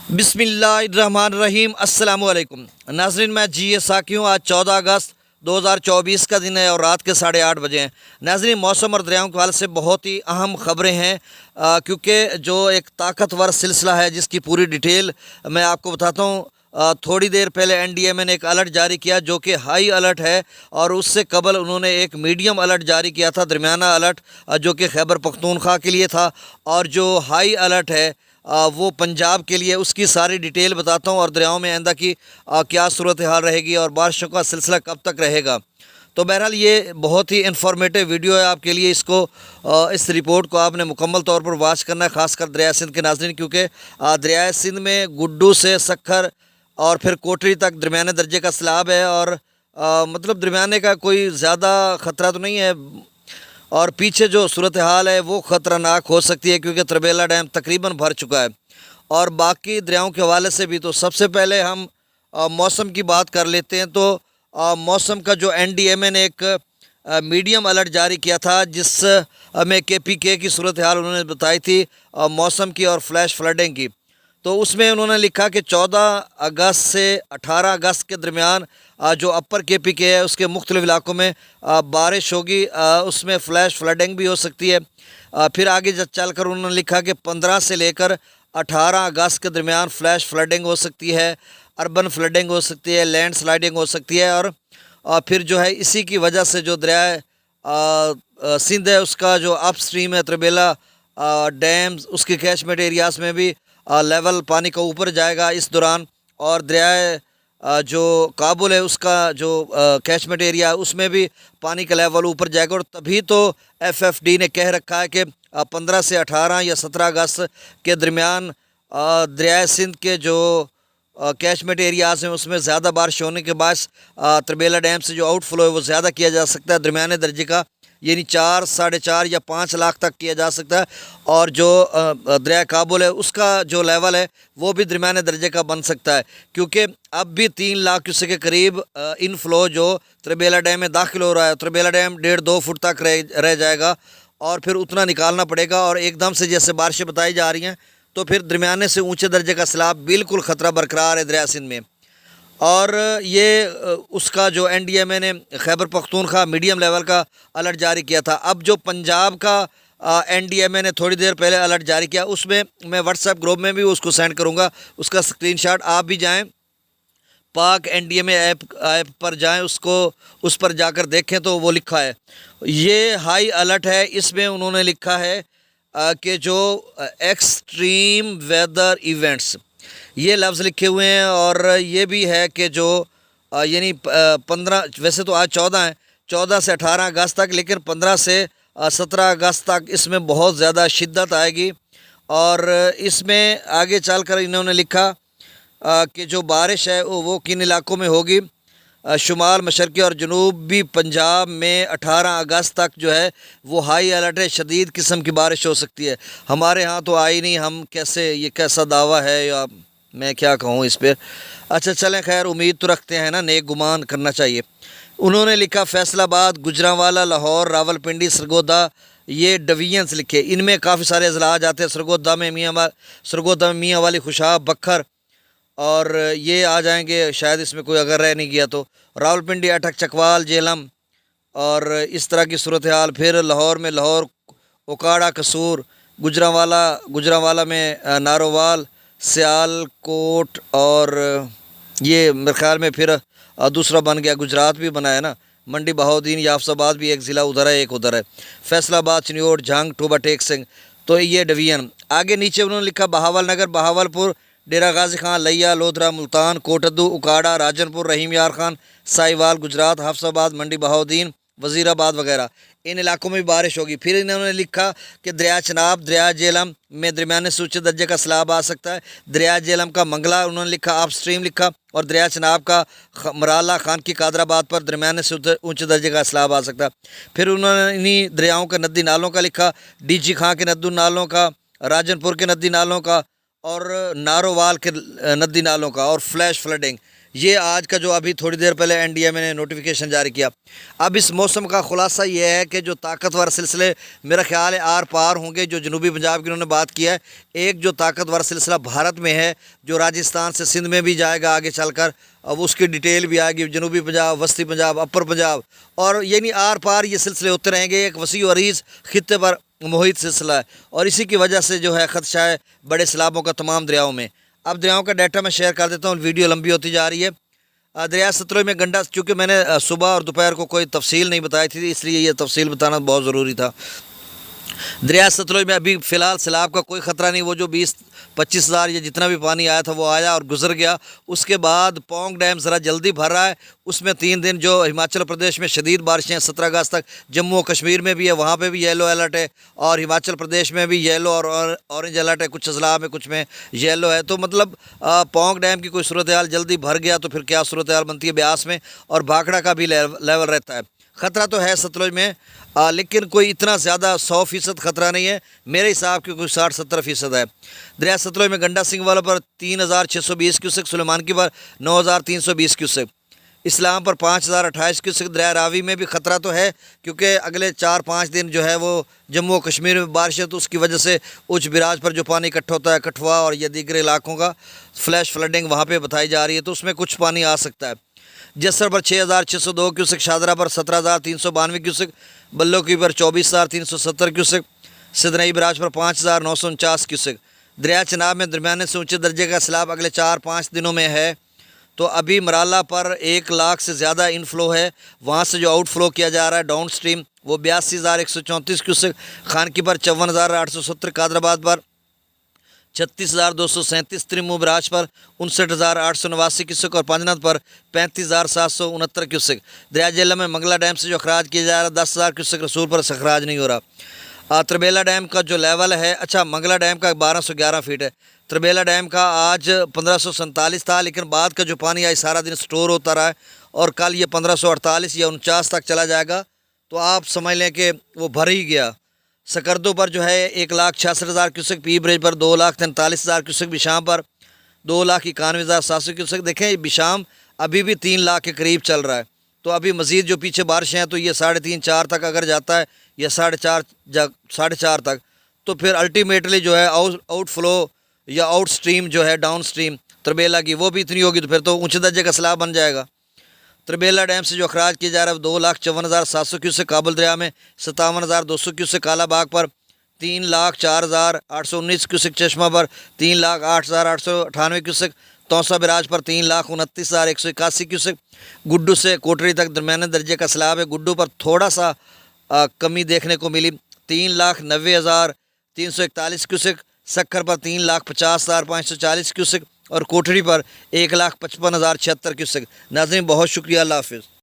بسم اللہ الرحمن الرحیم۔ السلام علیکم ناظرین، میں جی اے ساکی ہوں۔ آج 14 اگست 2024 کا دن ہے اور رات کے 8:30 بجے ہیں۔ ناظرین، موسم اور دریاؤں کے حوالے سے بہت ہی اہم خبریں ہیں، کیونکہ جو ایک طاقتور سلسلہ ہے جس کی پوری ڈیٹیل میں آپ کو بتاتا ہوں۔ تھوڑی دیر پہلے این ڈی ایم اے نے ایک الرٹ جاری کیا جو کہ ہائی الرٹ ہے، اور اس سے قبل انہوں نے ایک میڈیم الرٹ جاری کیا تھا، درمیانہ الرٹ جو کہ خیبر پختونخوا کے لیے تھا، اور جو ہائی الرٹ ہے وہ پنجاب کے لیے۔ اس کی ساری ڈیٹیل بتاتا ہوں، اور دریاؤں میں آئندہ کی کیا صورتحال رہے گی اور بارشوں کا سلسلہ کب تک رہے گا۔ تو بہرحال یہ بہت ہی انفارمیٹیو ویڈیو ہے آپ کے لیے۔ اس رپورٹ کو آپ نے مکمل طور پر واچ کرنا ہے، خاص کر دریائے سندھ کے ناظرین، کیونکہ دریائے سندھ میں گڈو سے سکھر اور پھر کوٹری تک درمیانے درجے کا سیلاب ہے، اور مطلب درمیانے کا کوئی زیادہ خطرہ تو نہیں ہے، اور پیچھے جو صورتحال ہے وہ خطرناک ہو سکتی ہے، کیونکہ تربیلا ڈیم تقریباً بھر چکا ہے۔ اور باقی دریاؤں کے حوالے سے بھی، تو سب سے پہلے ہم موسم کی بات کر لیتے ہیں۔ تو موسم کا جو این ڈی ایم اے نے ایک میڈیم الرٹ جاری کیا تھا، جس میں کے پی کے کی صورتحال انہوں نے بتائی تھی موسم کی اور فلیش فلڈنگ کی۔ تو اس میں انہوں نے لکھا کہ 14 اگست سے 18 اگست کے درمیان جو اپر کے پی کے ہے اس کے مختلف علاقوں میں بارش ہوگی، اس میں فلیش فلڈنگ بھی ہو سکتی ہے۔ پھر آگے چل کر انہوں نے لکھا کہ 15 سے لے کر 18 اگست کے درمیان فلیش فلڈنگ ہو سکتی ہے، اربن فلڈنگ ہو سکتی ہے، لینڈ سلائڈنگ ہو سکتی ہے، اور پھر جو ہے اسی کی وجہ سے جو دریائے سندھ ہے اس کا جو اپ سٹریم ہے تربیلا ڈیمز، اس کے کیچمنٹ ایریاز میں بھی لیول پانی کا اوپر جائے گا اس دوران، اور دریائے جو کابل ہے اس کا جو کیچمنٹ ایریا ہے اس میں بھی پانی کا لیول اوپر جائے گا۔ اور تبھی تو ایف ایف ڈی نے کہہ رکھا ہے کہ 15 سے 18 یا 17 اگست کے درمیان دریائے سندھ کے جو کیچمنٹ ایریاز ہیں اس میں زیادہ بارش ہونے کے باعث تربیلا ڈیم سے جو آؤٹ فلو ہے وہ زیادہ کیا جا سکتا ہے، درمیانے درجے کا، یعنی 4، 4.5 یا 5 لاکھ تک کیا جا سکتا ہے۔ اور جو دریائے کابل ہے اس کا جو لیول ہے وہ بھی درمیانے درجے کا بن سکتا ہے، کیونکہ اب بھی 3 لاکھ کیوسیک کے قریب ان فلو جو تربیلا ڈیم میں داخل ہو رہا ہے۔ تربیلا ڈیم 1.5-2 فٹ تک رہ جائے گا، اور پھر اتنا نکالنا پڑے گا، اور ایک دم سے جیسے بارشیں بتائی جا رہی ہیں تو پھر درمیانے سے اونچے درجے کا سیلاب بالکل خطرہ برقرار ہے دریائے سندھ میں۔ اور یہ اس کا جو این ڈی ایم اے نے خیبر پختونخوا میڈیم لیول کا الرٹ جاری کیا تھا۔ اب جو پنجاب کا این ڈی ایم اے نے تھوڑی دیر پہلے الرٹ جاری کیا، اس میں میں واٹس ایپ گروپ میں بھی اس کو سینڈ کروں گا، اس کا اسکرین شاٹ آپ بھی جائیں، پاک این ڈی ایم اے ایپ پر جائیں، اس پر جا کر دیکھیں تو وہ لکھا ہے یہ ہائی الرٹ ہے۔ اس میں انہوں نے لکھا ہے کہ جو ایکسٹریم ویدر ایونٹس، یہ لفظ لکھے ہوئے ہیں، اور یہ بھی ہے کہ جو یعنی 15، ویسے تو آج 14 ہیں، 14 سے 18 اگست تک، لیکن 15 سے 17 اگست تک اس میں بہت زیادہ شدت آئے گی۔ اور اس میں آگے چل کر انہوں نے لکھا کہ جو بارش ہے وہ کن علاقوں میں ہوگی۔ شمال مشرقی اور جنوبی پنجاب میں 18 اگست تک جو ہے وہ ہائی الرٹ ہے، شدید قسم کی بارش ہو سکتی ہے۔ ہمارے ہاں تو آئی نہیں، ہم کیسے، یہ کیسا دعویٰ ہے یا میں کیا کہوں اس پہ۔ اچھا چلیں، خیر امید تو رکھتے ہیں نا، نیک گمان کرنا چاہیے۔ انہوں نے لکھا فیصل آباد، گجرانوالہ، لاہور، راولپنڈی، سرگودا، یہ ڈویژنز لکھے، ان میں کافی سارے اضلاع جاتے ہیں۔ سرگودا میں میاں والی، خوشاب، بکھر، اور یہ آ جائیں گے شاید، اس میں کوئی اگر رہ نہیں گیا تو راولپنڈی، اٹک، چکوال، جہلم، اور اس طرح کی صورتحال۔ پھر لاہور میں لاہور، اوکاڑا، قصور، گجرانوالہ میں نارووال، سیال کوٹ، اور یہ میرے خیال میں پھر دوسرا بن گیا، گجرات بھی بنا ہے نا، منڈی بہاؤدین، یافس آباد بھی ایک ضلع ادھر ہے، ایک ادھر ہے، فیصل آباد، چنیوٹ، جھنگ، ٹوبا ٹیک سنگھ، تو یہ ڈویژن۔ آگے نیچے انہوں نے لکھا بہاول نگر، بہاول پور، ڈیرہ غازی خان، لیا، لودھرا، ملتان، کوٹدو، اکاڑا، راجن پور، رحیم یار خان، سائیوال، گجرات، حفص آباد، منڈی بہاؤدین، وزیر آباد وغیرہ، ان علاقوں میں بھی بارش ہوگی۔ پھر انہوں نے لکھا کہ دریائے چناب، دریائے جہلم میں درمیانے سے اونچے درجے کا سیلاب آ سکتا ہے۔ دریائے جہلم کا منگلا انہوں نے لکھا، آپ سٹریم لکھا، اور دریائے چناب کا مرالا، خان کی قادر آباد پر درمیانے سے اونچے درجے کا سیلاب آ سکتا ہے۔ پھر انہوں نے انہی دریاؤں کے ندی نالوں کا لکھا، ڈی جی خان کے ندی نالوں کا، راجن پور کے ندی نالوں کا، اور نارووال کے ندی نالوں کا، اور فلیش فلڈنگ، یہ آج کا جو ابھی تھوڑی دیر پہلے این ڈی ایم اے نے نوٹیفیکیشن جاری کیا۔ اب اس موسم کا خلاصہ یہ ہے کہ جو طاقتور سلسلے میرا خیال ہے آر پار ہوں گے، جو جنوبی پنجاب کی انہوں نے بات کیا ہے، ایک جو طاقتور سلسلہ بھارت میں ہے جو راجستھان سے سندھ میں بھی جائے گا آگے چل کر، اب اس کی ڈیٹیل بھی آئے گی، جنوبی پنجاب، وسطی پنجاب، اپر پنجاب، اور یعنی آر پار یہ سلسلے ہوتے رہیں گے۔ ایک وسیع و عریض خطے پر محیط سلسلہ ہے، اور اسی کی وجہ سے جو ہے خدشہ ہے بڑے سیلابوں کا تمام دریاؤں میں۔ اب دریاؤں کا ڈیٹا میں شیئر کر دیتا ہوں، ویڈیو لمبی ہوتی جا رہی ہے۔ دریا ستلج میں گنڈا، چونکہ میں نے صبح اور دوپہر کو کوئی تفصیل نہیں بتائی تھی، اس لیے یہ تفصیل بتانا بہت ضروری تھا۔ دریا ستلج میں ابھی فی الحال سیلاب کا کوئی خطرہ نہیں، وہ جو 20-25 ہزار یا جتنا بھی پانی آیا تھا وہ آیا اور گزر گیا۔ اس کے بعد پونگ ڈیم ذرا جلدی بھر رہا ہے، اس میں 3 دن جو ہماچل پردیش میں شدید بارشیں ہیں 17 اگست تک، جموں و کشمیر میں بھی ہے، وہاں پہ بھی یلو الرٹ ہے، اور ہماچل پردیش میں بھی یلو اور اورنج الرٹ ہے، کچھ اضلاع میں، کچھ میں یلو ہے۔ تو مطلب پونگ ڈیم کی کوئی صورتحال جلدی بھر گیا تو پھر کیا صورتحال بنتی ہے بیاس میں، اور بھاکڑا کا بھی لیول رہتا ہے۔ خطرہ تو ہے ستلج میں، لیکن کوئی اتنا زیادہ 100% خطرہ نہیں ہے، میرے حساب کے کوئی 60-70% ہے۔ دریا ستلج میں گنڈا سنگھ والا پر 3620 کیوسک، سلیمان کی پر 9320 کیوسک، اسلام پر 5028 کیوسک۔ دریا راوی میں بھی خطرہ تو ہے، کیونکہ اگلے 4-5 دن جو ہے وہ جموں و کشمیر میں بارش ہے، تو اس کی وجہ سے اونچ براج پر جو پانی اکٹھا ہوتا ہے، کٹھوا اور یا دیگر علاقوں کا فلیش فلڈنگ وہاں پہ بتائی جا رہی ہے، تو اس میں کچھ پانی آ سکتا ہے۔ جسر پر 6602 کیوسک، شاہدرہ پر 17392 کیوسک، بلو کی پر 24370 کیوسک، سدنئی براج پر 5949 کیوسک۔ دریا چناب میں درمیانے سے اونچے درجے کا سیلاب اگلے 4-5 دنوں میں ہے، تو ابھی مرالہ پر 1 لاکھ سے زیادہ انفلو ہے، وہاں سے جو آؤٹ فلو کیا جا رہا ہے ڈاؤن سٹریم وہ 82134 کیوسک، خانکی پر 54870، قادرآباد پر 36237، ترمو براج پر 59889 کیوسک، اور پانجنات پر 35769 کیوسک۔ دریا جہلم میں منگلا ڈیم سے جو اخراج کیا جا رہا ہے 10,000 کیوسک، رسول پر اخراج نہیں ہو رہا۔ تربیلا ڈیم کا جو لیول ہے، اچھا منگلا ڈیم کا 1211 فیٹ ہے، تربیلا ڈیم کا آج 1547 تھا، لیکن بعد کا جو پانی آئی سارا دن سٹور ہوتا رہا ہے، اور کل یہ 1548 یا 49 تک چلا جائے گا، تو آپ سمجھ لیں کہ وہ بھر ہی گیا۔ سکردو پر جو ہے 1,66,000 کیوسک، پی بریج پر 2,43,000 کیوسک، بشام پر 2,91,700 کیوسک۔ دیکھیں بشام ابھی بھی 3 لاکھ کے قریب چل رہا ہے، تو ابھی مزید جو پیچھے بارشیں ہیں تو یہ 3.5-4 تک اگر جاتا ہے، یا 4.5 تک، تو پھر الٹیمیٹلی جو ہے آؤٹ فلو یا آؤٹ سٹریم جو ہے ڈاؤن سٹریم تربیلا کی وہ بھی اتنی ہوگی، تو پھر تو اونچے درجے کا سیلاب بن جائے گا۔ تربیلا ڈیم سے جو اخراج کیا جا رہا ہے 2,54,700 کیوسک، کابل دریا میں 57,200 کیوسک، کالا باغ پر 3,04,819 کیوسک، چشمہ پر 3,08,898 کیوسک، توسا براج پر 3,29,181 کیوسک۔ گڈو سے کوٹری تک درمیانے درجے کا سیلاب ہے، گڈو پر تھوڑا سا کمی دیکھنے کو ملی، 3,90,341 کیوسک، سکھر پر 3,50,540 کیوسک، اور کوٹڑی پر 1,55,076 کیوسک۔ ناظرین بہت شکریہ، اللہ حافظ۔